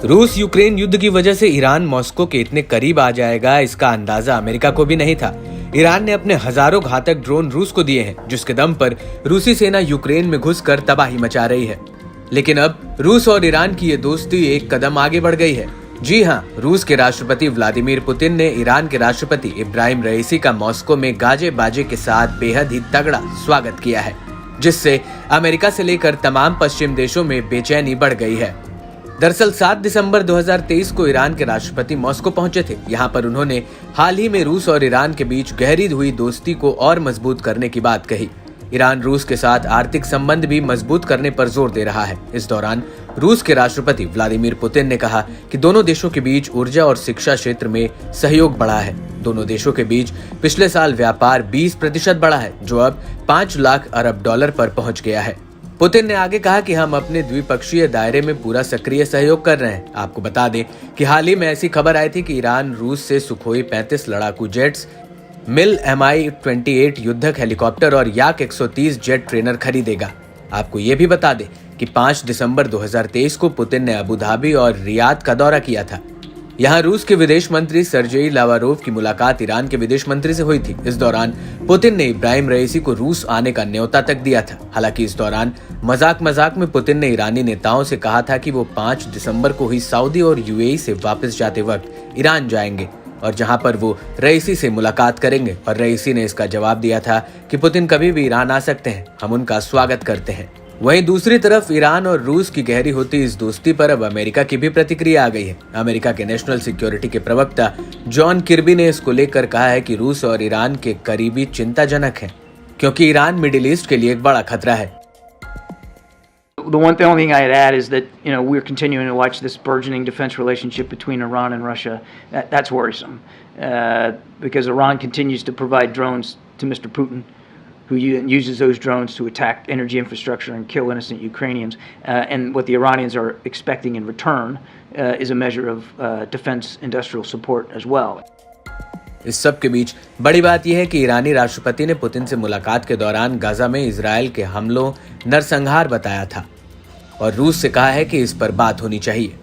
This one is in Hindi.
रूस यूक्रेन युद्ध की वजह से ईरान मॉस्को के इतने करीब आ जाएगा, इसका अंदाजा अमेरिका को भी नहीं था। ईरान ने अपने हजारों घातक ड्रोन रूस को दिए हैं, जिसके दम पर रूसी सेना यूक्रेन में घुसकर तबाही मचा रही है। लेकिन अब रूस और ईरान की ये दोस्ती एक कदम आगे बढ़ गई है। जी हाँ, रूस के राष्ट्रपति व्लादिमीर पुतिन ने ईरान के राष्ट्रपति इब्राहिम रईसी का मॉस्को में गाजे बाजे के साथ बेहद ही तगड़ा स्वागत किया है, जिससे अमेरिका से लेकर तमाम पश्चिम देशों में बेचैनी बढ़ गई है। दरअसल 7 दिसंबर 2023 को ईरान के राष्ट्रपति मॉस्को पहुंचे थे। यहाँ पर उन्होंने हाल ही में रूस और ईरान के बीच गहरी हुई दोस्ती को और मजबूत करने की बात कही। ईरान रूस के साथ आर्थिक संबंध भी मजबूत करने पर जोर दे रहा है। इस दौरान रूस के राष्ट्रपति व्लादिमीर पुतिन ने कहा कि दोनों देशों के बीच ऊर्जा और शिक्षा क्षेत्र में सहयोग बढ़ा है। दोनों देशों के बीच पिछले साल व्यापार 20% बढ़ा है, जो अब 5 लाख अरब डॉलर पर पहुंच गया है। पुतिन ने आगे कहा कि हम अपने द्विपक्षीय दायरे में पूरा सक्रिय सहयोग कर रहे हैं। आपको बता दें कि हाल ही में ऐसी खबर आई थी कि ईरान रूस से सुखोई 35 लड़ाकू जेट्स, मिल Mi-28 युद्धक हेलीकॉप्टर और याक 130 जेट ट्रेनर खरीदेगा। आपको ये भी बता दें कि 5 दिसंबर 2023 को पुतिन ने अबू धाबी और रियाद का दौरा किया था। यहाँ रूस के विदेश मंत्री सर्जेई लावारोव की मुलाकात ईरान के विदेश मंत्री से हुई थी। इस दौरान पुतिन ने इब्राहिम रईसी को रूस आने का न्योता तक दिया था। हालांकि इस दौरान मजाक में पुतिन ने ईरानी नेताओं से कहा था कि वो 5 दिसंबर को ही सऊदी और यूएई से वापस जाते वक्त ईरान जाएंगे और जहां पर वो रईसी से मुलाकात करेंगे। और रईसी ने इसका जवाब दिया था कि पुतिन कभी भी ईरान आ सकते हैं, हम उनका स्वागत करते हैं। वहीं दूसरी तरफ ईरान और रूस की गहरी होती इस दोस्ती पर अब अमेरिका की भी प्रतिक्रिया आ गई है। अमेरिका के नेशनल सिक्योरिटी के प्रवक्ता जॉन किर्बी ने इसको लेकर कहा है कि रूस और ईरान के करीबी चिंताजनक है, क्योंकि ईरान मिडिल ईस्ट के लिए एक बड़ा खतरा है। The only thing I'd add is that we're continuing to watch this burgeoning defense relationship between Iran and Russia. That's worrisome because Iran continues to provide drones to Mr. Putin, who uses those drones to attack energy infrastructure and kill innocent Ukrainians. And what the Iranians are expecting in return is a measure of defense industrial support as well. इस सब के बीच बड़ी बात यह है कि ईरानी राष्ट्रपति ने पुतिन से मुलाकात के दौरान गाजा में इजरायल के हमलों नरसंहार बताया था और रूस से कहा है कि इस पर बात होनी चाहिए।